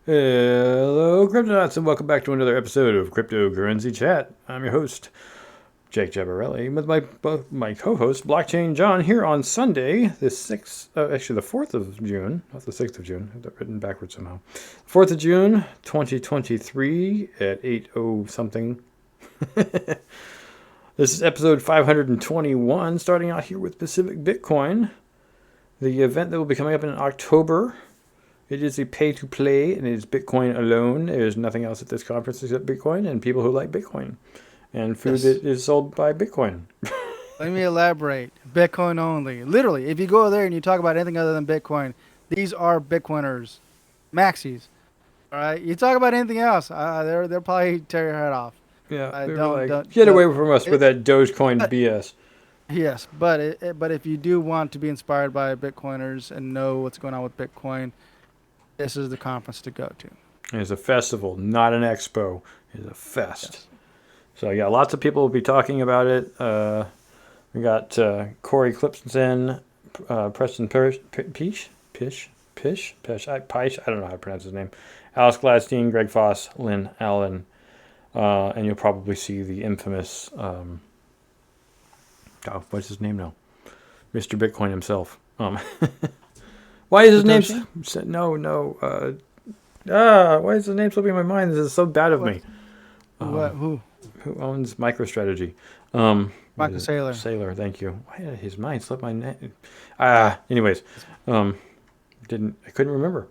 Hello, Cryptonauts, and welcome back to another episode of Cryptocurrency Chat. I'm your host, Jake Jabarelli, with both my co-host, Blockchain John, here on Sunday, the 4th of June, not the 6th of June, I have that written backwards somehow. 4th of June, 2023, at 8:00 something. This is episode 521, starting out here with Pacific Bitcoin, the event that will be coming up in October. It is a pay-to-play, and it is Bitcoin alone. There's nothing else at this conference except Bitcoin and people who like Bitcoin. And food that is sold by Bitcoin. Let me elaborate. Bitcoin only. Literally, if you go there and you talk about anything other than Bitcoin, these are Bitcoiners. Maxis. All right? You talk about anything else, they'll probably tear your head off. Yeah, they were like, get away from us with that Dogecoin BS. Yes, but if you do want to be inspired by Bitcoiners and know what's going on with Bitcoin, this is the conference to go to. It's a festival, not an expo. It's a fest. Yes. So yeah, lots of people will be talking about it. We got Corey Clipson, Preston Pish, I don't know how to pronounce his name. Alice Gladstein, Greg Foss, Lynn Allen, and you'll probably see the infamous, what's his name now? Mr. Bitcoin himself. Why is his name? Why is his name slipping my mind? This is so bad of me. Who owns MicroStrategy? Michael Saylor. Saylor, thank you. Why did his mind slip my name? Anyways, I couldn't remember.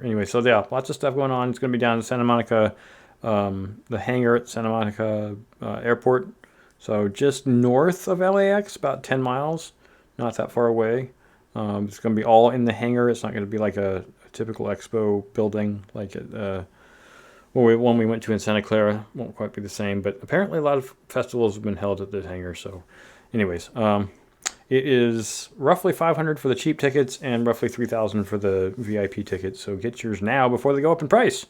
Anyway, so yeah, lots of stuff going on. It's going to be down in Santa Monica, the hangar at Santa Monica Airport. So just north of LAX, about 10 miles, not that far away. It's going to be all in the hangar. It's not going to be like a typical expo building like one we went to in Santa Clara. Won't quite be the same, but apparently a lot of festivals have been held at the hangar. So anyways, it is roughly $500 for the cheap tickets and roughly $3,000 for the VIP tickets. So get yours now before they go up in price.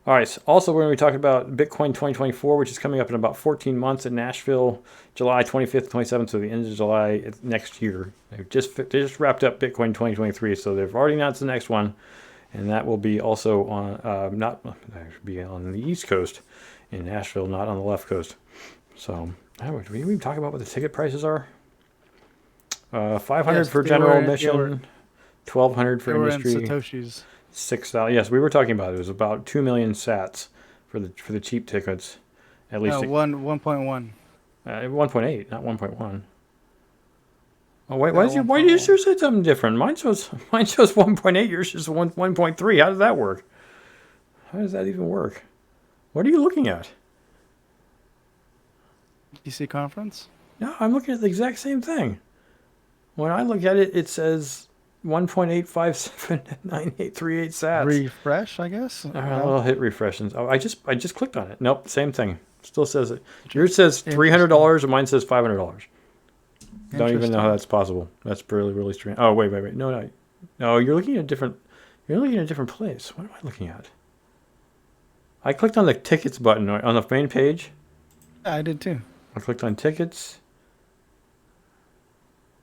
All right. Also, we're going to be talking about Bitcoin 2024, which is coming up in about 14 months in Nashville, July 25th, 27th, so the end of July next year. They just wrapped up Bitcoin 2023, so they've already announced the next one, and that will be also on be on the East Coast in Nashville, not on the left coast. So, do we even talk about what the ticket prices are? $500 for general admission, $1,200 for industry. Satoshis. 6,000. Yes, we were talking about it. It was about 2 million sats for the cheap tickets. At least 1.1. 1.8, not 1.1. Oh wait, why did yours say something different? Mine shows 1.8. Yours is 1.3. How does that work? How does that even work? What are you looking at? BTC conference? No, I'm looking at the exact same thing. When I look at it, it says 1.8579838 sats. Refresh, I guess. I'll hit refresh. And I just clicked on it. Nope, same thing. Still says it. Yours says $300 and mine says $500. Don't even know how that's possible. That's really strange. Oh wait. No. You're looking at a different place. What am I looking at? I clicked on the tickets button on the main page. I did too. I clicked on tickets.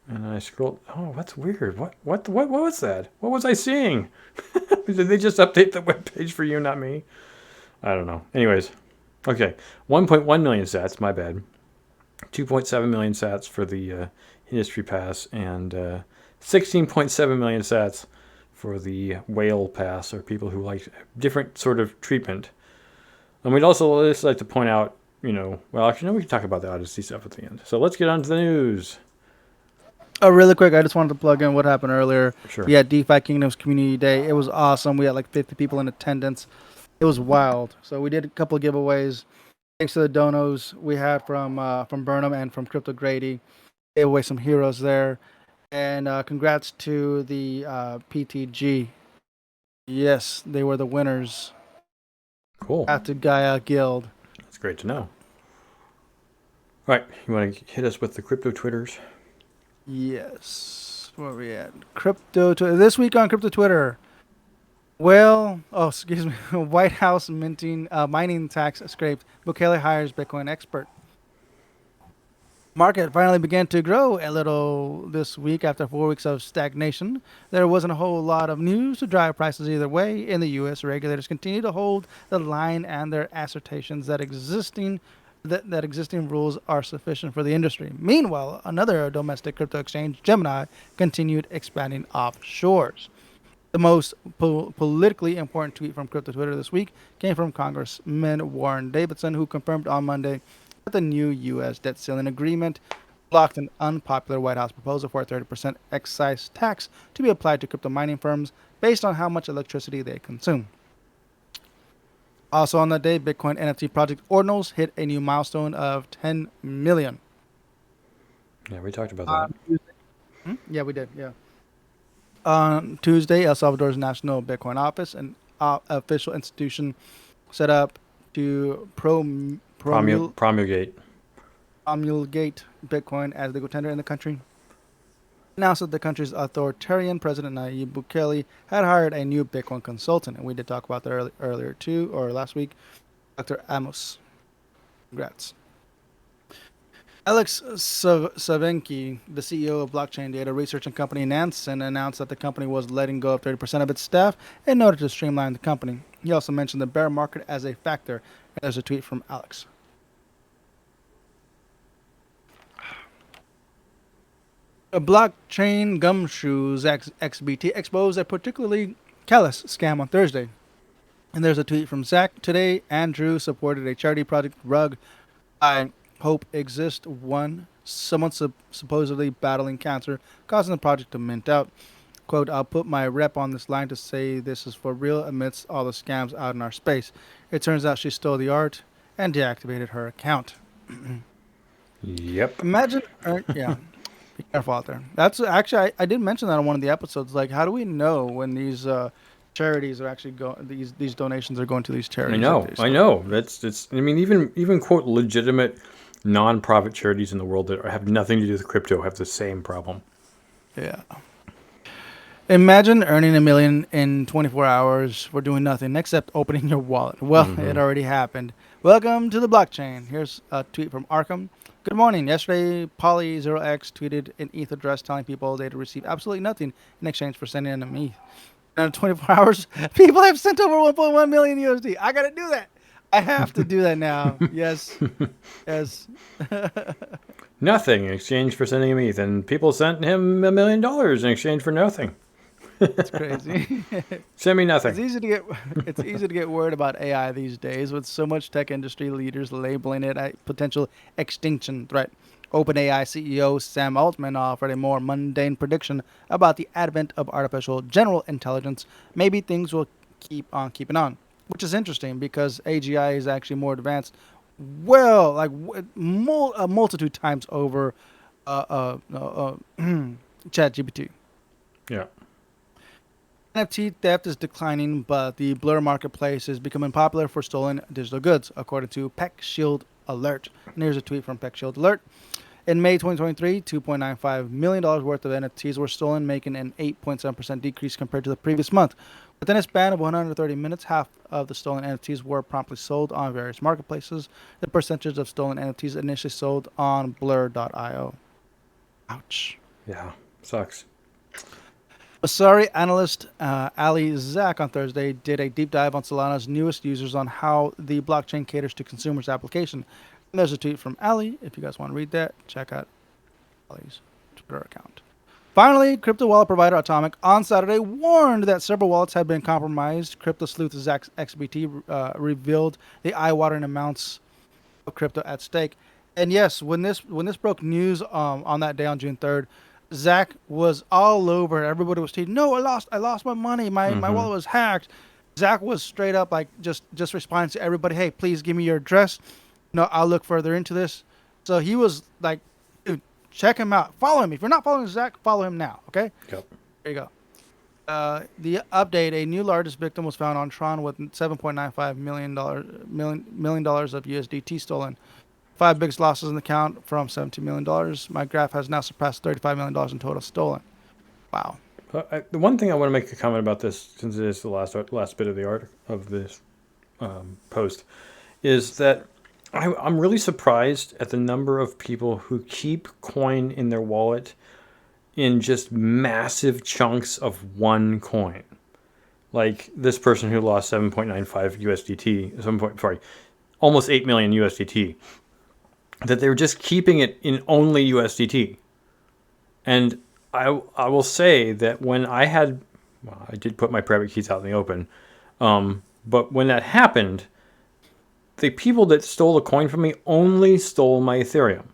And I scrolled. Oh, that's weird. What was that? What was I seeing? Did they just update the webpage for you, not me? I don't know. Anyways, okay. 1.1 million sats. My bad. 2.7 million sats for the industry pass, and 16.7 million sats for the whale pass, or people who like different sort of treatment. And we'd also just like to point out, we can talk about the Odyssey stuff at the end. So let's get on to the news. Oh, really quick, I just wanted to plug in what happened earlier. Sure. We had DeFi Kingdoms Community Day. It was awesome. We had like 50 people in attendance. It was wild. So we did a couple of giveaways. Thanks to the donos we had from Burnham and from Crypto Grady. Gave away some heroes there. And congrats to the PTG. Yes, they were the winners. Cool. At the Gaia Guild. That's great to know. All right, you want to hit us with the crypto Twitters? Yes. Where are we at? Crypto Twitter. This week on Crypto Twitter. White House mining tax scraped. Bukele hires Bitcoin expert. Market finally began to grow a little this week after 4 weeks of stagnation. There wasn't a whole lot of news to drive prices either way. In the U.S., regulators continue to hold the line and their assertions that existing rules are sufficient for the industry. Meanwhile, another domestic crypto exchange, Gemini, continued expanding offshores. The most politically important tweet from crypto Twitter this week came from Congressman Warren Davidson, who confirmed on Monday that the new U.S. debt ceiling agreement blocked an unpopular White House proposal for a 30% excise tax to be applied to crypto mining firms based on how much electricity they consume. Also on that day, Bitcoin NFT project Ordinals hit a new milestone of 10 million. Yeah, we talked about that. Yeah, we did. Yeah. On Tuesday, El Salvador's National Bitcoin Office, an official institution set up to Promulgate. promulgate Bitcoin as legal tender in the country, announced that the country's authoritarian president Nayib Bukele had hired a new Bitcoin consultant, and we did talk about that earlier too, or last week, Dr. Amos. Congrats. Alex Savenki, the CEO of blockchain data research and company Nansen, announced that the company was letting go of 30% of its staff in order to streamline the company. He also mentioned the bear market as a factor. And there's a tweet from Alex. A blockchain gumshoes XBT exposed a particularly callous scam on Thursday. And there's a tweet from Zach. Today, Andrew supported a charity project rug I Hope Exist One. Someone supposedly battling cancer, causing the project to mint out. Quote, I'll put my rep on this line to say this is for real amidst all the scams out in our space. It turns out she stole the art and deactivated her account. Yep. Imagine, yeah, be careful out there. That's actually, I did mention that on one of the episodes. Like, how do we know when these charities are actually going, these donations are going to these charities? I know. It's. I mean, even quote legitimate non-profit charities in the world that have nothing to do with crypto have the same problem. Yeah. Imagine earning $1 million in 24 hours for doing nothing except opening your wallet. Well, It already happened. Welcome to the blockchain. Here's a tweet from Arkham. Good morning. Yesterday, Poly0x tweeted an ETH address telling people they'd receive absolutely nothing in exchange for sending in an ETH. In 24 hours, people have sent over 1.1 million USD. I got to do that. I have to do that now. Yes. Yes. Nothing in exchange for sending him ETH, and people sent him $1 million in exchange for nothing. It's crazy. Send me nothing. It's easy to get worried about AI these days, with so much tech industry leaders labeling it a potential extinction threat. OpenAI CEO Sam Altman offered a more mundane prediction about the advent of artificial general intelligence. Maybe things will keep on keeping on, which is interesting because AGI is actually more advanced, well, like a multitude times over ChatGPT. Yeah. NFT theft is declining, but the Blur marketplace is becoming popular for stolen digital goods, according to PeckShield Alert. And here's a tweet from PeckShield Alert. In May 2023, $2.95 million worth of NFTs were stolen, making an 8.7% decrease compared to the previous month. Within a span of 130 minutes, half of the stolen NFTs were promptly sold on various marketplaces. The percentage of stolen NFTs initially sold on Blur.io. Ouch. Yeah, sucks. Sorry, analyst Ali Zach on Thursday did a deep dive on Solana's newest users on how the blockchain caters to consumers' application. And there's a tweet from Ali. If you guys want to read that, check out Ali's Twitter account. Finally, crypto wallet provider Atomic on Saturday warned that several wallets had been compromised. Crypto sleuth Zach XBT revealed the eye-watering amounts of crypto at stake. And yes, when this broke news on that day on June 3rd, Zach was all over. Everybody was tweeting, "No, I lost my money. My wallet was hacked." Zach was straight up like just responding to everybody, "Hey, please give me your address. No, I'll look further into this." So he was like, "Dude, check him out. Follow him. If you're not following Zach, follow him now." Okay. Yep. There you go. The update: a new largest victim was found on Tron with $7.95 million of USDT stolen. 5 biggest losses in the count from $17 million. My graph has now surpassed $35 million in total stolen. Wow. The one thing I want to make a comment about this, since it is the last bit of the art of this post, is that I'm really surprised at the number of people who keep coin in their wallet in just massive chunks of one coin. Like this person who lost 7.95 USDT, almost 8 million USDT, that they were just keeping it in only USDT. And I will say that when I did put my private keys out in the open, but when that happened, the people that stole the coin from me only stole my Ethereum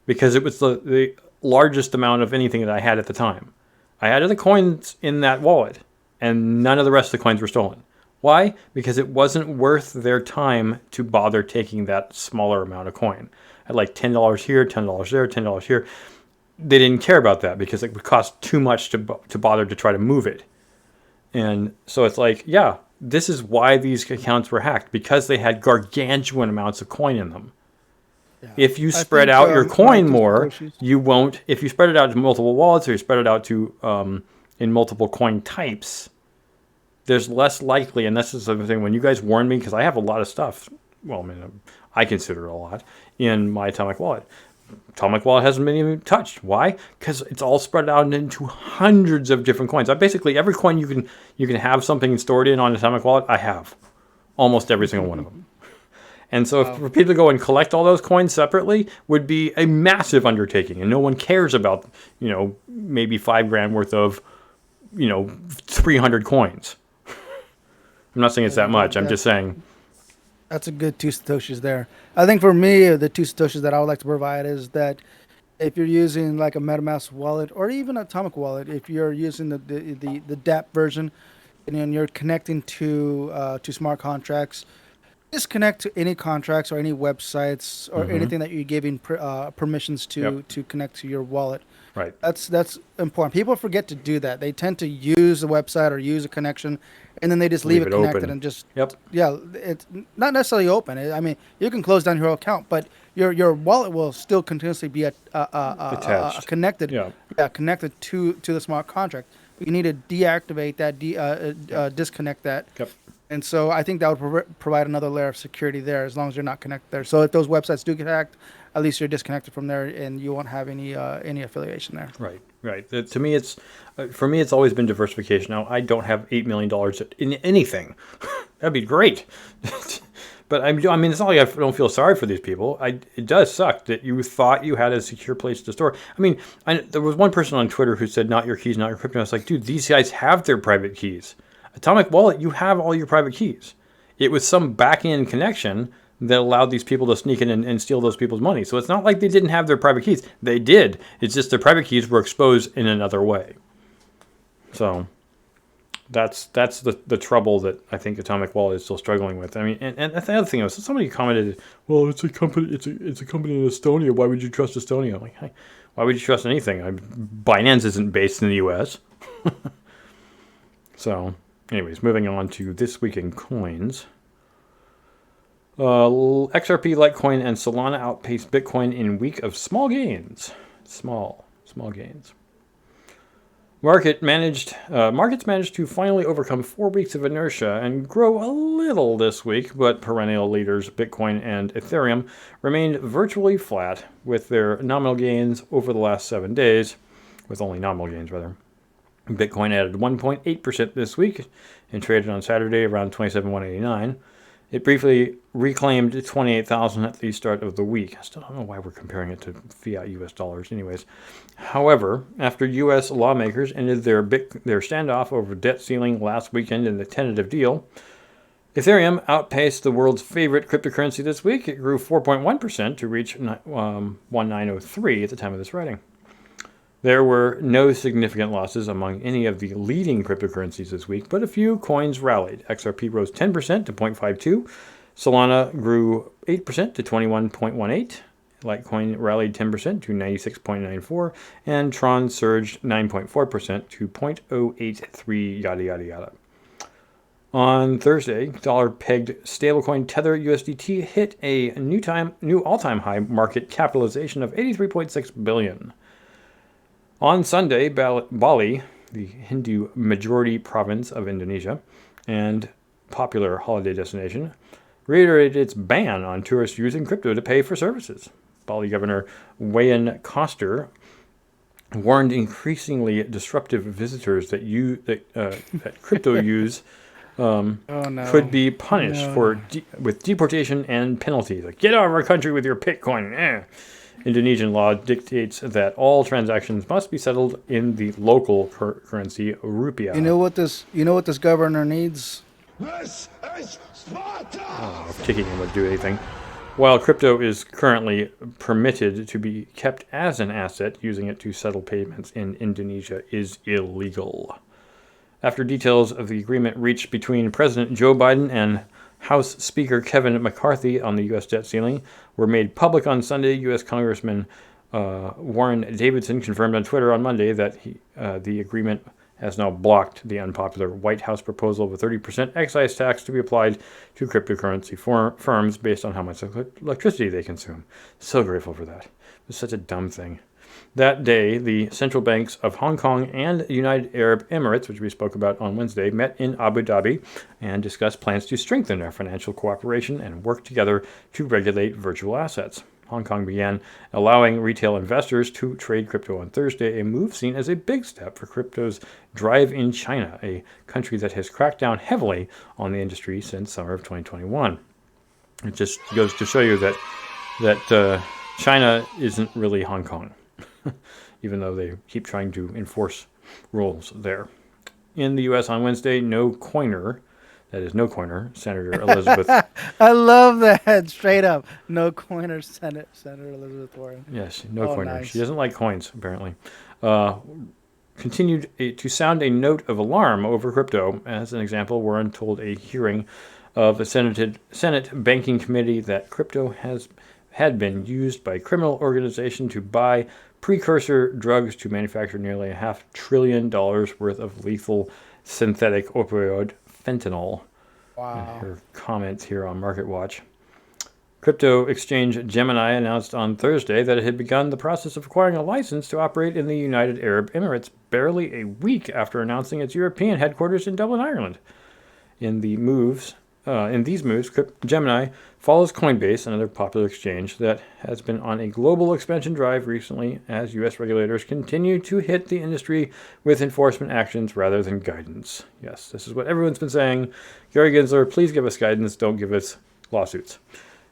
because it was the largest amount of anything that I had at the time. I had other coins in that wallet, and none of the rest of the coins were stolen. Why? Because it wasn't worth their time to bother taking that smaller amount of coin. I had like $10 here, $10 there, $10 here. They didn't care about that because it would cost too much to bother to try to move it. And so it's like, yeah, this is why these accounts were hacked, because they had gargantuan amounts of coin in them. Yeah. If you I spread think, out your coin Marcus more, Satoshis- you won't. If you spread it out to multiple wallets or you spread it out to in multiple coin types, there's less likely. And this is the thing when you guys warn me, because I have a lot of stuff. Well, I mean, I consider it a lot in my Atomic Wallet. Atomic Wallet hasn't been even touched. Why? Because it's all spread out into hundreds of different coins. I basically every coin you can have something stored in on Atomic Wallet, I have almost every single one of them. And so Wow. for people to go and collect all those coins separately would be a massive undertaking, and no one cares about maybe $5,000 worth of 300 coins. I'm not saying it's that much. I'm just saying. That's a good 2 Satoshis there. I think for me, the 2 Satoshis that I would like to provide is that if you're using like a MetaMask wallet or even Atomic Wallet, if you're using the DApp version and then you're connecting to smart contracts, disconnect to any contracts or any websites or anything that you're giving permissions Yep. to connect to your wallet. Right. That's important. People forget to do that. They tend to use the website or use a connection, and then they just leave Leave it it connected open. and just Yep. yeah, it's not necessarily open. I mean, you can close down your account, but your wallet will still continuously be Attached. connected. Yeah. Yeah, connected to the smart contract. But you need to deactivate that, disconnect that. Yep. And so I think that would provide another layer of security there, as long as you're not connected there. So if those websites do get hacked, at least you're disconnected from there, and you won't have any affiliation there. Right. Right. To me, for me, it's always been diversification. Now, I don't have $8 million in anything. That'd be great. But I mean, it's not like I don't feel sorry for these people. It does suck that you thought you had a secure place to store. I mean, there was one person on Twitter who said, "Not your keys, not your crypto." I was like, dude, these guys have their private keys. Atomic Wallet, you have all your private keys. It was some back-end connection that allowed these people to sneak in and steal those people's money. So it's not like they didn't have their private keys. They did. It's just their private keys were exposed in another way. So that's the trouble that I think Atomic Wallet is still struggling with. I mean, and the other thing was somebody commented, "Well, it's a company in Estonia. Why would you trust Estonia?" I'm like, hey, why would you trust anything? Binance isn't based in the U.S. So, anyways, moving on to this week in coins. XRP, Litecoin, and Solana outpaced Bitcoin in week of small gains. Small gains. Markets managed to finally overcome 4 weeks of inertia and grow a little this week, but perennial leaders Bitcoin and Ethereum remained virtually flat with their nominal gains over the last 7 days, with only nominal gains rather. Bitcoin added 1.8% this week and traded on Saturday around 27,189. It briefly reclaimed 28,000 at the start of the week. I still don't know why we're comparing it to fiat US dollars anyways. However, after US lawmakers ended their standoff over debt ceiling last weekend in the tentative deal, Ethereum outpaced the world's favorite cryptocurrency this week. It grew 4.1% to reach 1903 at the time of this writing. There were no significant losses among any of the leading cryptocurrencies this week, but a few coins rallied. XRP rose 10% to 0.52. Solana grew 8% to 21.18. Litecoin rallied 10% to 96.94. And Tron surged 9.4% to 0.083, yada, yada, yada. On Thursday, dollar-pegged stablecoin Tether USDT hit a new all-time high market capitalization of $83.6 billion. On Sunday, Bali, the Hindu majority province of Indonesia and popular holiday destination, reiterated its ban on tourists using crypto to pay for services. Bali Governor Wayan Koster warned increasingly disruptive visitors that crypto use Oh no. could be punished No. with deportation and penalties. Like, get out of our country with your Bitcoin. Indonesian law dictates that all transactions must be settled in the local currency rupiah. You know what this governor needs? This is Sparta! If kicking him would do anything. While crypto is currently permitted to be kept as an asset, using it to settle payments in Indonesia is illegal. After details of the agreement reached between President Joe Biden and House Speaker Kevin McCarthy on the U.S. debt ceiling were made public on Sunday, U.S. Congressman Warren Davidson confirmed on Twitter on Monday that the agreement has now blocked the unpopular White House proposal of a 30% excise tax to be applied to cryptocurrency firms based on how much electricity they consume. So grateful for that. It was such a dumb thing. That day, the central banks of Hong Kong and United Arab Emirates, which we spoke about on Wednesday, met in Abu Dhabi and discussed plans to strengthen their financial cooperation and work together to regulate virtual assets. Hong Kong began allowing retail investors to trade crypto on Thursday, a move seen as a big step for crypto's drive in China, a country that has cracked down heavily on the industry since summer of 2021. It just goes to show you that China isn't really Hong Kong, even though they keep trying to enforce rules there. In the U.S. on Wednesday, no coiner, Senator Elizabeth. I love that. Straight up. No coiner, Senator Elizabeth Warren. Yes, no coiner. Nice. She doesn't like coins, apparently. Continued to sound a note of alarm over crypto. As an example, Warren told a hearing of the Senate Banking Committee that crypto had been used by a criminal organization to buy precursor drugs to manufacture nearly $500 billion worth of lethal synthetic opioid fentanyl. Wow. And her comments here on MarketWatch. Crypto exchange Gemini announced on Thursday that it had begun the process of acquiring a license to operate in the United Arab Emirates barely a week after announcing its European headquarters in Dublin, Ireland. In these moves, Gemini follows Coinbase, another popular exchange that has been on a global expansion drive recently as U.S. regulators continue to hit the industry with enforcement actions rather than guidance. Yes, this is what everyone's been saying. Gary Gensler, please give us guidance, don't give us lawsuits.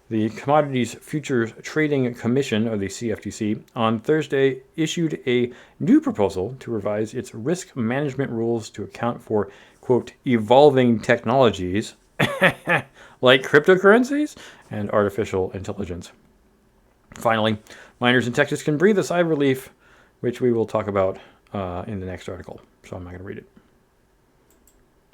The Commodities Futures Trading Commission, or the CFTC, on Thursday issued a new proposal to revise its risk management rules to account for, quote, evolving technologies like cryptocurrencies and artificial intelligence. Finally, miners in Texas can breathe a sigh of relief, which we will talk about in the next article. So I'm not going to read it.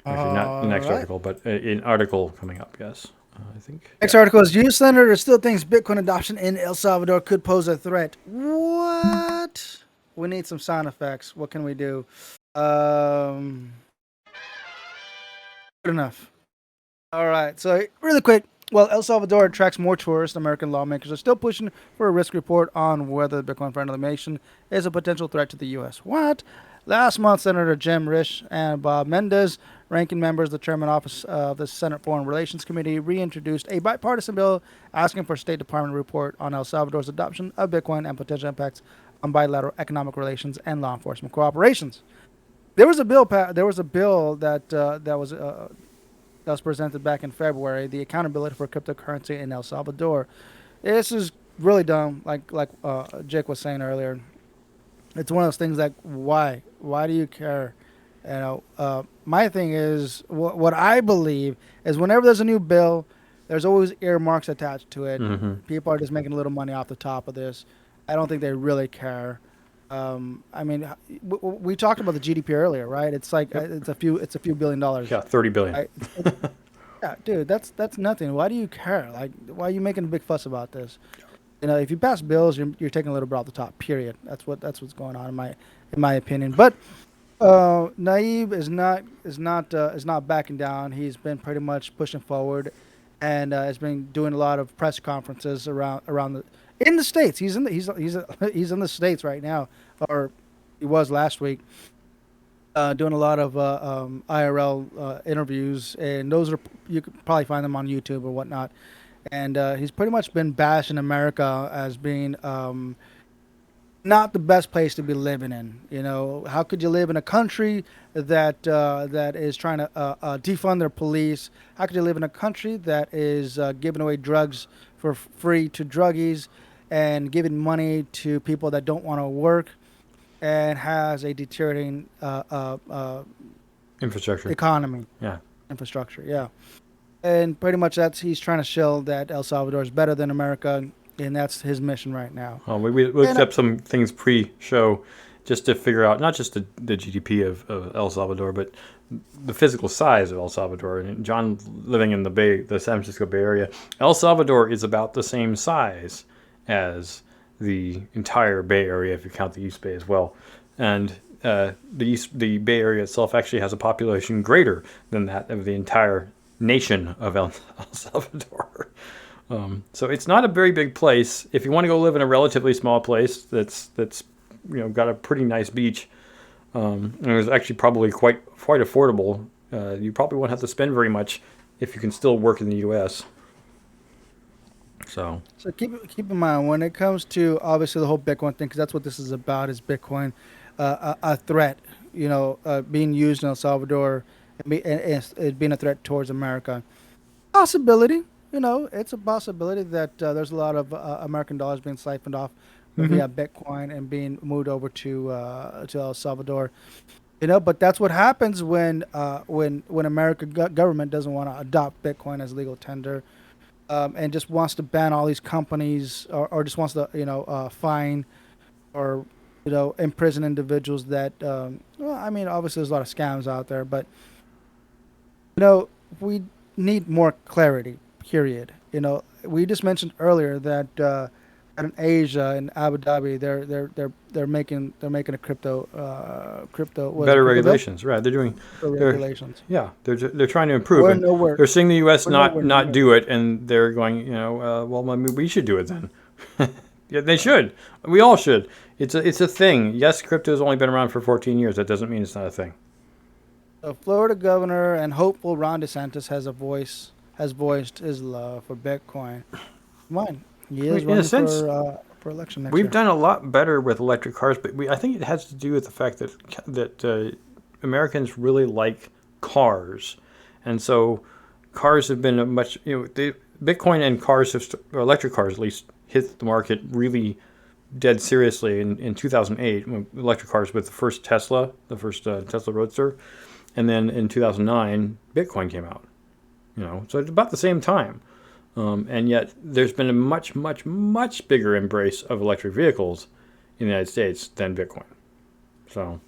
Actually, not the next article, but an article coming up, yes. I think. Next article is U.S. Senator still thinks Bitcoin adoption in El Salvador could pose a threat. What? We need some sound effects. What can we do? Good enough. All right. So really quick. Well, El Salvador attracts more tourists. American lawmakers are still pushing for a risk report on whether the Bitcoin-friendly nation is a potential threat to the U.S. What? Last month, Senator Jim Risch and Bob Mendez, ranking members of the Chairman Office of the Senate Foreign Relations Committee, reintroduced a bipartisan bill asking for a State Department report on El Salvador's adoption of Bitcoin and potential impacts on bilateral economic relations and law enforcement cooperations. There was a bill that was presented back in February, the accountability for cryptocurrency in El Salvador. This is really dumb, like Jake was saying earlier. It's one of those things like, why? Why do you care? My thing is, what I believe is whenever there's a new bill, there's always earmarks attached to it. Mm-hmm. People are just making a little money off the top of this. I don't think they really care. We talked about the GDP earlier, right? It's like it's a few $billion. Yeah, $30 billion. Right? Yeah, dude, that's nothing. Why do you care? Like, why are you making a big fuss about this? If you pass bills, you're taking a little bit off the top. Period. That's what's going on in my opinion. But Nayib is not backing down. He's been pretty much pushing forward, and has been doing a lot of press conferences around in the States. He's in the States right now, or he was last week. doing a lot of IRL interviews, and those are you could probably find them on YouTube or whatnot. And he's pretty much been bashing America as being not the best place to be living in. You know, how could you live in a country that is trying to defund their police? How could you live in a country that is giving away drugs for free to druggies and giving money to people that don't want to work and has a deteriorating Infrastructure. economy Yeah. infrastructure? Yeah, and pretty much that's he's trying to show that El Salvador is better than America, and that's his mission right now. We looked And up some things pre-show just to figure out not just the GDP of El Salvador, but the physical size of El Salvador. And John, living in the San Francisco Bay Area, El Salvador is about the same size as the entire Bay Area if you count the East Bay as well. And the Bay Area itself actually has a population greater than that of the entire nation of El Salvador. So it's not a very big place. If you want to go live in a relatively small place that's got a pretty nice beach, and it's actually probably quite affordable. You probably won't have to spend very much if you can still work in the U.S. So keep in mind when it comes to obviously the whole Bitcoin thing, because that's what this is about, is Bitcoin a threat, being used in El Salvador and it being a threat towards America. Possibility, it's a possibility that there's a lot of American dollars being siphoned off via Bitcoin and being moved over to El Salvador. But that's what happens when American government doesn't want to adopt Bitcoin as legal tender, and just wants to ban all these companies, or just wants to fine or imprison individuals that obviously there's a lot of scams out there, but we need more clarity. Period. We just mentioned earlier that in Asia and Abu Dhabi, they're making a crypto better regulations, right? They're regulations. Yeah, they're trying to improve. We're And nowhere. they're seeing the U.S. We're not nowhere near. do it, and they're going, well, maybe we should do it then. Yeah, they should. We all should. It's a thing. Yes, crypto has only been around for 14 years. That doesn't mean it's not a thing. The Florida governor and hopeful Ron DeSantis has voiced his love for Bitcoin. Come on, he is In a running sense, for election next We've year. done a lot better with electric cars, but I think it has to do with the fact that Americans really like cars, and so cars have been a much Bitcoin and cars or electric cars at least hit the market really dead seriously in 2008 when electric cars with the first Tesla Roadster, and then in 2009 Bitcoin came out. So it's about the same time. And yet there's been a much, much, much bigger embrace of electric vehicles in the United States than Bitcoin. So,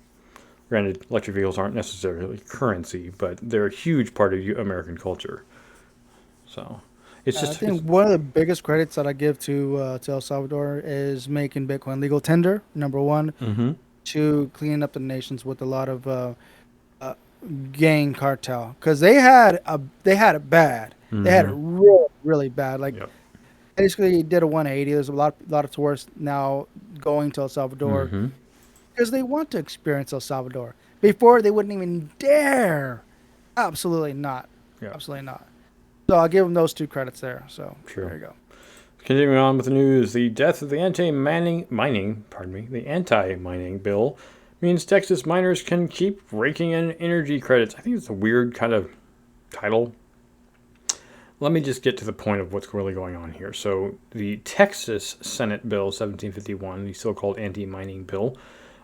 granted, electric vehicles aren't necessarily currency, but they're a huge part of American culture. So, it's I think one of the biggest credits that I give to El Salvador is making Bitcoin legal tender. Number one, to cleaning up the nations with a lot of gang cartel, because they had it bad. They had it really, really bad. Like basically did a 180. There's a lot of tourists now going to El Salvador because they want to experience El Salvador. Before they wouldn't even dare. Absolutely not. Yeah. Absolutely not. So I'll give them those two credits there. So Sure. there you go. Continuing on with the news, the death of the anti-mining bill means Texas miners can keep raking in energy credits. I think it's a weird kind of title. Let me just get to the point of what's really going on here. So the Texas Senate Bill 1751, the so-called anti-mining bill,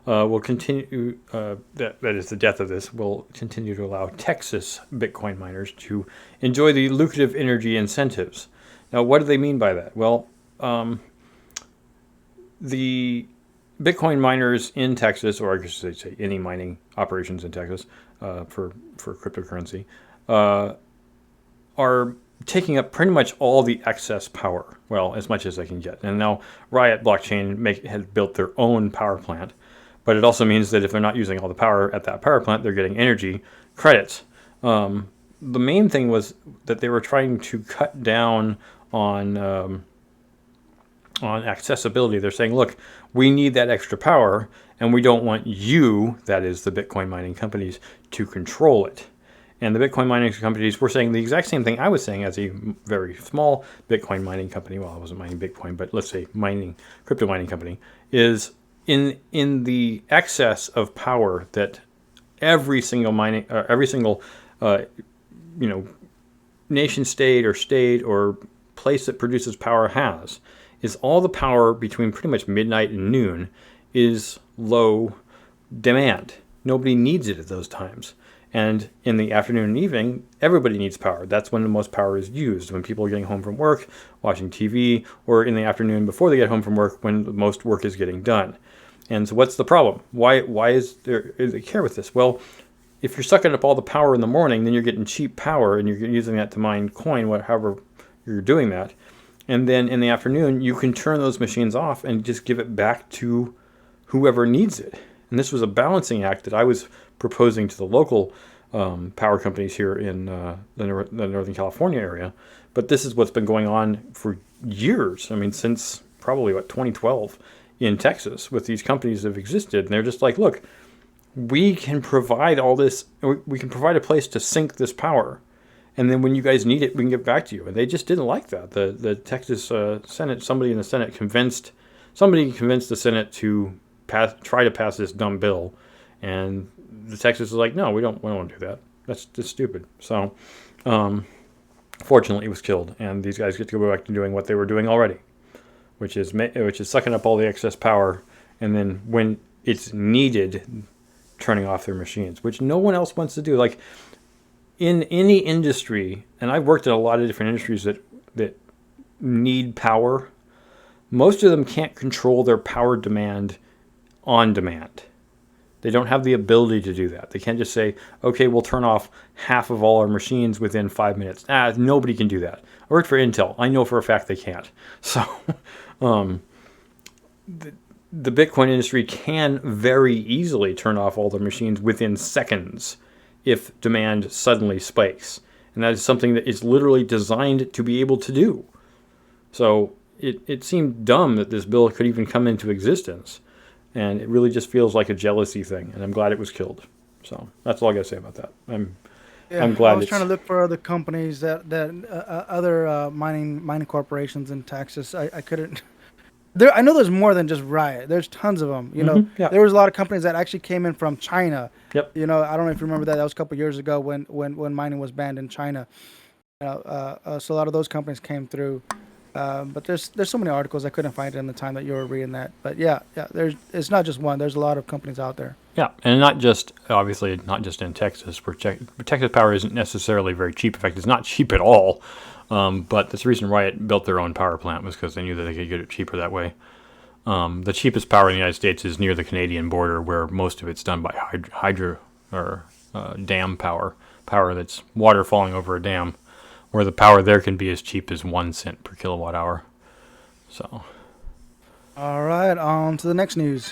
will continue, that is the death of this, will continue to allow Texas Bitcoin miners to enjoy the lucrative energy incentives. Now, what do they mean by that? Well, the Bitcoin miners in Texas, or I guess they say any mining operations in Texas for cryptocurrency, are taking up pretty much all the excess power, well, as much as they can get. And now Riot Blockchain has built their own power plant, but it also means that if they're not using all the power at that power plant, they're getting energy credits. The main thing was that they were trying to cut down on accessibility. They're saying, look, we need that extra power, And we don't want you, that is the Bitcoin mining companies, to control it. And the Bitcoin mining companies were saying the exact same thing I was saying as a very small Bitcoin mining company. Well, I wasn't mining Bitcoin, but let's say crypto mining company, is in the excess of power that every single nation state or place that produces power has, is all the power between pretty much midnight and noon is low demand. Nobody needs it at those times. And in the afternoon and evening, everybody needs power. That's when the most power is used, when people are getting home from work, watching TV, or in the afternoon before they get home from work when the most work is getting done. And so what's the problem? Why is they care with this? Well, if you're sucking up all the power in the morning, then you're getting cheap power and you're using that to mine coin, however you're doing that. And then in the afternoon, you can turn those machines off and just give it back to whoever needs it. And this was a balancing act that I was proposing to the local power companies here in the Northern California area. But this is what's been going on for years. I mean, since probably, 2012 in Texas with these companies that have existed. And they're just like, look, we can provide all this. We can provide a place to sink this power. And then when you guys need it, we can get back to you. And they just didn't like that. The Texas Senate, somebody in the Senate convinced the Senate to try to pass this dumb bill. And the Texas is like, no, we don't want to do that. That's just stupid. So, fortunately, it was killed. And these guys get to go back to doing what they were doing already, which is sucking up all the excess power. And then when it's needed, turning off their machines, which no one else wants to do. Like, in any industry, and I've worked in a lot of different industries that need power, most of them can't control their power demand on demand. They don't have the ability to do that. They can't just say, okay, we'll turn off half of all our machines within 5 minutes. Nobody can do that. I worked for Intel. I know for a fact they can't. So the Bitcoin industry can very easily turn off all their machines within seconds if demand suddenly spikes. And that is something that is literally designed to be able to do. So it seemed dumb that this bill could even come into existence. And it really just feels like a jealousy thing. And I'm glad it was killed. So that's all I got to say about that. I'm glad. I was trying to look for other companies that other mining corporations in Texas. I couldn't. I know there's more than just Riot. There's tons of them. You know, there was a lot of companies that actually came in from China. Yep. You know, I don't know if you remember that. That was a couple of years ago when mining was banned in China. So a lot of those companies came through. But there's so many articles I couldn't find it in the time that you were reading that. But yeah, it's not just one. There's a lot of companies out there. Yeah, and not just in Texas, where Texas power isn't necessarily very cheap. In fact, it's not cheap at all. But that's the reason Riot built their own power plant, was because they knew that they could get it cheaper that way. The cheapest power in the United States is near the Canadian border, where most of it's done by hydro or dam power that's water falling over a dam, where the power there can be as cheap as 1 cent per kilowatt hour. So, all right, on to the next news.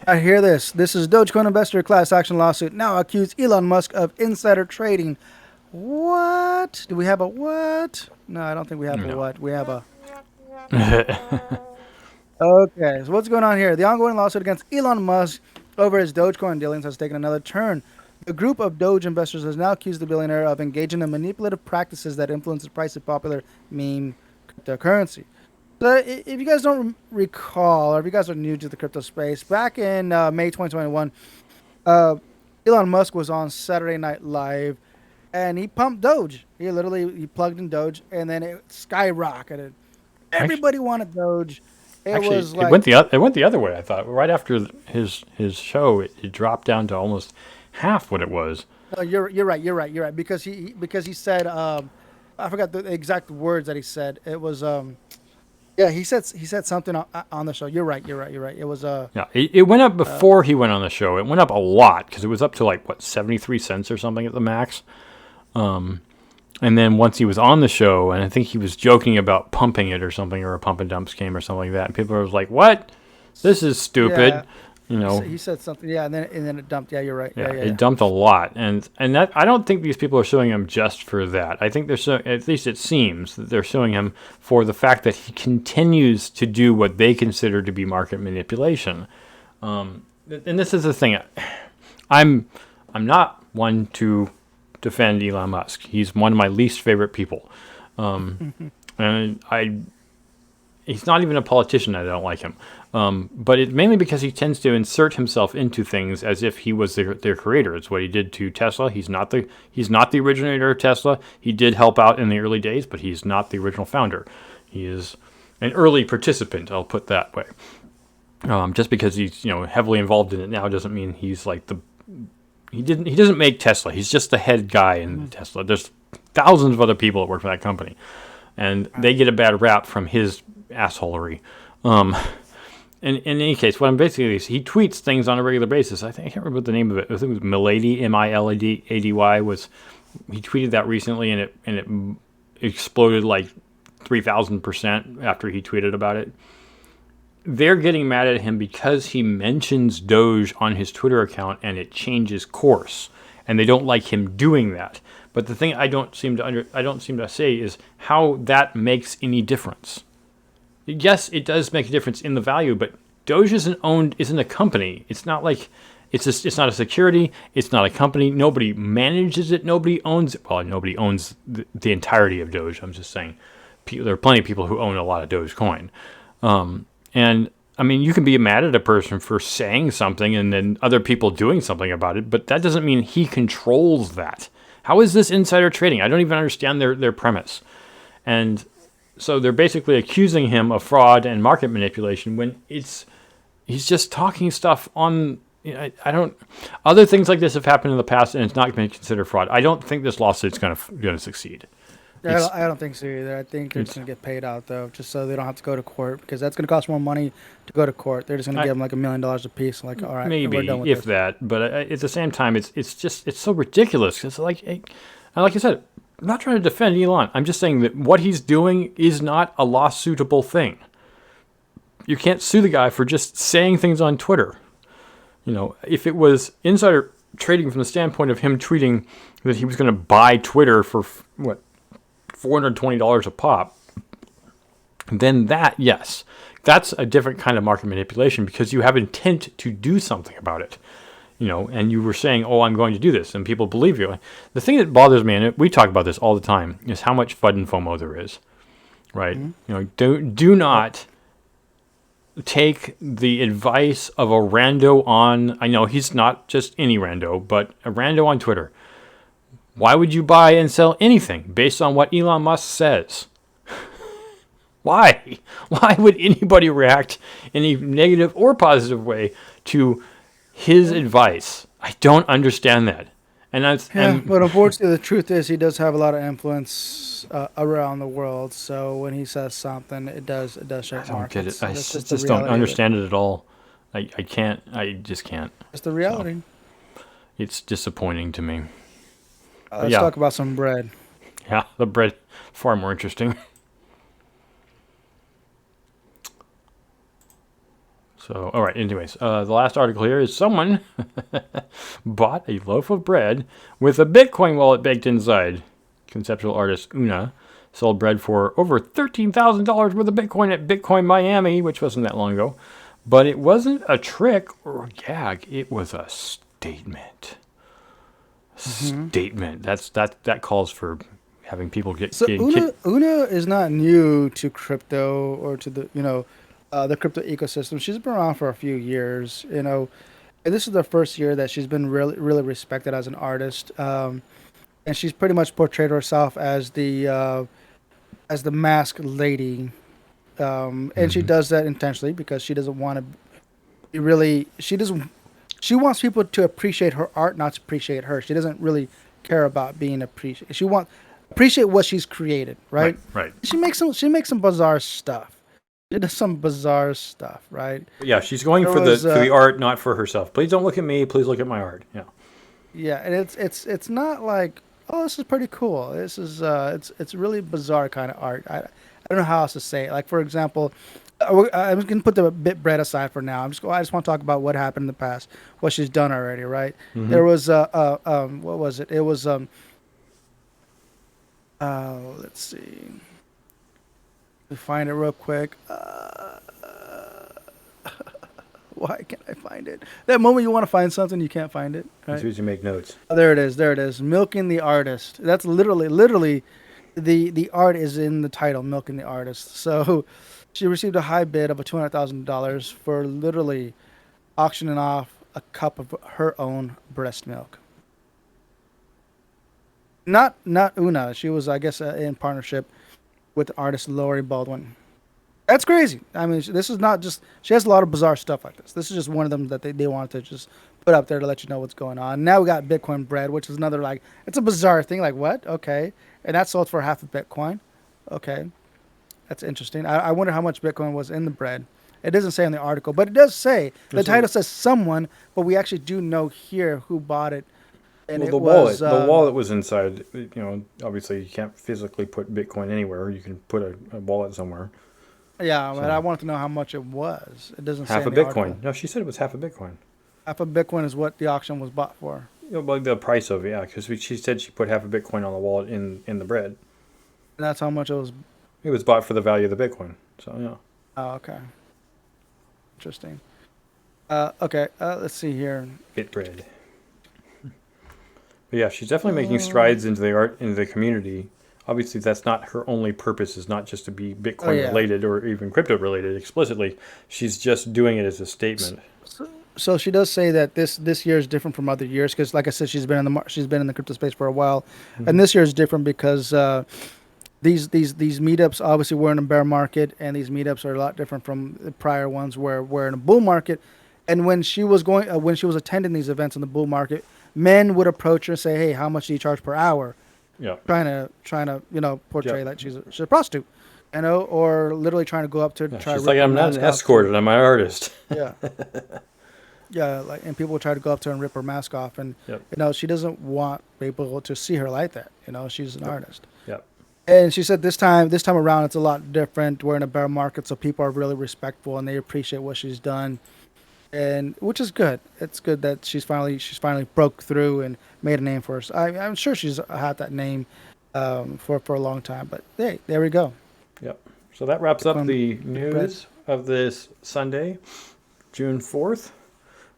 I hear this. This is Dogecoin investor class action lawsuit now accused Elon Musk of insider trading. What? Do we have a what? No, I don't think we have a what. We have a... Okay, so what's going on here? The ongoing lawsuit against Elon Musk over his Dogecoin dealings has taken another turn. The group of Doge investors has now accused the billionaire of engaging in manipulative practices that influence the price of popular meme cryptocurrency. So if you guys don't recall, or if you guys are new to the crypto space, back in May 2021, Elon Musk was on Saturday Night Live, and he pumped Doge. He plugged in Doge, and then it skyrocketed. Everybody wanted Doge. It went the other way. I thought right after his show, it dropped down to almost half what it was. No, you're right. Because he said, I forgot the exact words that he said. It was he said something on the show. You're right. It was it went up before he went on the show. It went up a lot because it was up to 73 cents or something at the max. And then once he was on the show, and I think he was joking about pumping it or something, or a pump and dump scheme or something like that, and people were like, "What? This is stupid." Yeah. You know, he said something, and then it dumped. Yeah, you're right. It dumped a lot, and that I don't think these people are suing him just for that. I think at least it seems that they're suing him for the fact that he continues to do what they consider to be market manipulation, And this is the thing. I'm not one to defend Elon Musk. He's one of my least favorite people. And he's not even a politician. I don't like him. But it's mainly because he tends to insert himself into things as if he was their creator. It's what he did to Tesla. He's not the originator of Tesla. He did help out in the early days, but he's not the original founder. He is an early participant. I'll put that way. Just because he's heavily involved in it now doesn't mean he's like he doesn't make Tesla. He's just the head guy in Tesla. There's thousands of other people that work for that company, and they get a bad rap from his assholery. In any case, what I'm basically is he tweets things on a regular basis. I can't remember what the name of it. I think it was Milady, Milady. He tweeted that recently, and it exploded like 3,000% after he tweeted about it. They're getting mad at him because he mentions Doge on his Twitter account and it changes course, and they don't like him doing that. But the thing I don't seem to say is how that makes any difference. Yes, it does make a difference in the value, but Doge isn't a company. It's not like it's not a security. It's not a company. Nobody manages it. Nobody owns it. Well, nobody owns the entirety of Doge. I'm just saying, there are plenty of people who own a lot of Dogecoin. And I mean, you can be mad at a person for saying something and then other people doing something about it, but that doesn't mean he controls that. How is this insider trading? I don't even understand their premise. And so they're basically accusing him of fraud and market manipulation when he's just talking stuff on. Other things like this have happened in the past, and it's not going to be considered fraud. I don't think this lawsuit's going to succeed. I don't think so either. I think they're just going to get paid out, though, just so they don't have to go to court, because that's going to cost more money to go to court. They're just going to give them like $1 million a piece. Like, all right, maybe, we're done with if this. that. But at the same time, it's so ridiculous. It's like I said, I'm not trying to defend Elon. I'm just saying that what he's doing is not a lawsuitable thing. You can't sue the guy for just saying things on Twitter. If it was insider trading from the standpoint of him tweeting that he was going to buy Twitter for what, $420 a pop, then yes, that's a different kind of market manipulation because you have intent to do something about it, and you were saying, oh, I'm going to do this, and people believe you. The thing that bothers me, and we talk about this all the time, is how much FUD and FOMO there is, right? Mm-hmm. Do not take the advice of a rando on, I know he's not just any rando, but a rando on Twitter. Why would you buy and sell anything based on what Elon Musk says? Why? Why would anybody react in a negative or positive way to his advice? I don't understand that. But unfortunately, the truth is he does have a lot of influence around the world. So when he says something, it does shake markets. I don't get it. I just don't understand it at all. I can't. I just can't. It's the reality. So, it's disappointing to me. Let's talk about some bread. Yeah, the bread, far more interesting. So, all right, anyways, the last article here is someone bought a loaf of bread with a Bitcoin wallet baked inside. Conceptual artist OONA sold bread for over $13,000 worth of Bitcoin at Bitcoin Miami, which wasn't that long ago. But it wasn't a trick or a gag. It was a statement. Statement. That calls for having people get. So OONA is not new to crypto or to the crypto ecosystem. She's been around for a few years, and this is the first year that she's been really, really respected as an artist. And she's pretty much portrayed herself as the masked lady, and she does that intentionally because she doesn't want to be really. She wants people to appreciate her art, not to appreciate her. She doesn't really care about being appreciated. She wants appreciate what she's created, right? Right. She makes some bizarre stuff. She does some bizarre stuff, right? Yeah, she's going for the art, not for herself. Please don't look at me. Please look at my art. Yeah. Yeah, and it's not like, oh, this is pretty cool. This is it's really bizarre kind of art. I don't know how else to say it. Like, for example, I'm going to put the Bit.Bread aside for now. I just want to talk about what happened in the past, what she's done already, right? Mm-hmm. There was what was it? It was let's see. Let me find it real quick. Why can't I find it? That moment you want to find something, you can't find it. As Right? soon as you make notes. Oh, there it is. There it is. Milking the artist. That's literally, the art is in the title, milking the artist. So, she received a high bid of $200,000 for literally auctioning off a cup of her own breast milk. Not Una. She was, I guess, in partnership with the artist Lori Baldwin. That's crazy. I mean, this is not just. She has a lot of bizarre stuff like this. This is just one of them that they wanted to just put up there to let you know what's going on. Now we got Bitcoin bread, which is another like it's a bizarre thing. Like what? Okay, and that sold for half a Bitcoin. Okay, that's interesting. I wonder how much Bitcoin was in the bread. It doesn't say in the article, but it does say the title says someone, but we actually do know here who bought it. And Well, it the was wallet was inside. You know, obviously you can't physically put Bitcoin anywhere. You can put a wallet somewhere. yeah, but So- I wanted to know how much it was. It doesn't say Half a in the Bitcoin. article. No, she said it was half a Bitcoin. Half a Bitcoin is what the auction was bought for. You know, like the price of it, yeah, because she said she put half a Bitcoin on the wallet in the bread. And that's how much it was. It was bought for the value of the Bitcoin. So yeah. Oh, okay. Interesting. Okay, let's see here. Bit.Bread. But yeah, she's definitely making strides into the community. Obviously, that's not her only purpose. Is not just to be Bitcoin yeah. related or even crypto related explicitly. She's just doing it as a statement. So she does say that this year is different from other years because, like I said, she's been in the crypto space for a while, and this year is different because these meetups obviously we're in a bear market, and these meetups are a lot different from the prior ones where we're in a bull market. And when she was attending these events in the bull market, men would approach her and say, "Hey, how much do you charge per hour?" Yeah. Trying to portray Yeah. that she's a prostitute, or literally trying to go up to Yeah, try. she's to like, rip her I'm not mask an off. escort, and I'm an artist. Yeah. Yeah, and people would try to go up to her and rip her mask off, and Yep. she doesn't want people to see her like that. She's an artist. Yep. And she said this time around it's a lot different. We're in a bear market, so people are really respectful and they appreciate what she's done, and which is good. It's good that she's finally broke through and made a name for us. I'm sure she's had that name for a long time, but hey, there we go. Yep. So that wraps up Bitcoin the Bread. news of this Sunday, June 4th.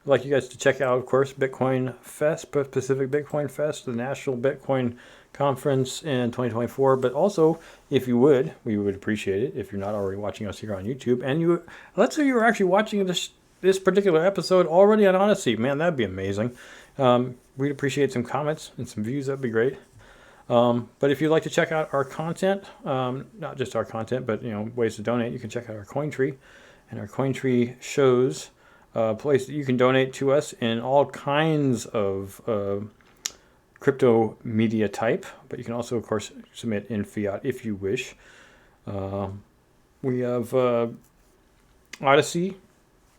I'd like you guys to check out, of course, Bitcoin Fest, Pacific Bitcoin Fest, the National Bitcoin Conference in 2024. But also, if you would, we would appreciate it if you're not already watching us here on YouTube. And let's say you were actually watching this particular episode already on Odyssey. Man, that'd be amazing. We'd appreciate some comments and some views. That'd be great. But if you'd like to check out our content, not just our content, but ways to donate, you can check out our Cointree, and our Cointree shows a place that you can donate to us in all kinds of crypto media type. But you can also, of course, submit in fiat if you wish. We have Odyssey,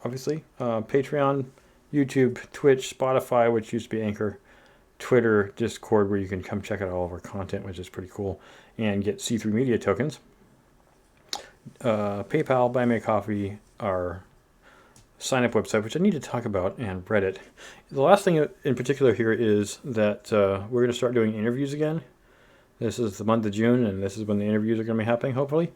obviously, Patreon, YouTube, Twitch, Spotify, which used to be Anchor, Twitter, Discord, where you can come check out all of our content, which is pretty cool, and get C3 Media tokens. PayPal, Buy Me a Coffee, our sign-up website, which I need to talk about, and Reddit. The last thing in particular here is that we're going to start doing interviews again. This is the month of June, and this is when the interviews are going to be happening, hopefully.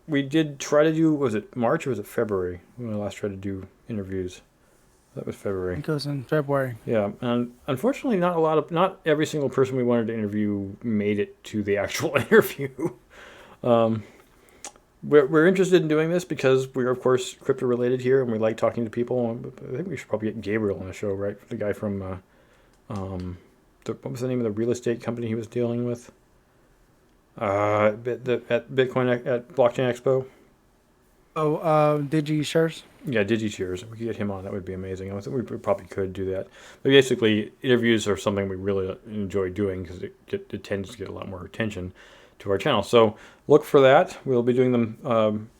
We did try to do, was it March or was it February when we last tried to do interviews? That was February. It goes in February. Yeah, and unfortunately, not every single person we wanted to interview made it to the actual interview. We're interested in doing this because we're, of course, crypto related here, and we like talking to people. I think we should probably get Gabriel on the show, right? The guy from what was the name of the real estate company he was dealing with? At Bitcoin at Blockchain Expo. Oh, DigiShares. Yeah, DigiShares. If we could get him on, that would be amazing. I think we probably could do that. But basically, interviews are something we really enjoy doing because it tends to get a lot more attention to our channel. So look for that. We'll be doing them,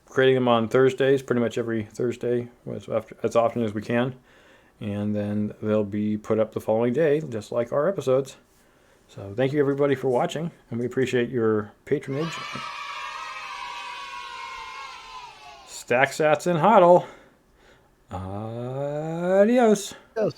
creating them on Thursdays, pretty much every Thursday, as often as we can. And then they'll be put up the following day, just like our episodes. So thank you, everybody, for watching, and we appreciate your patronage. Stack Sats and Hodl. Adios. Yes.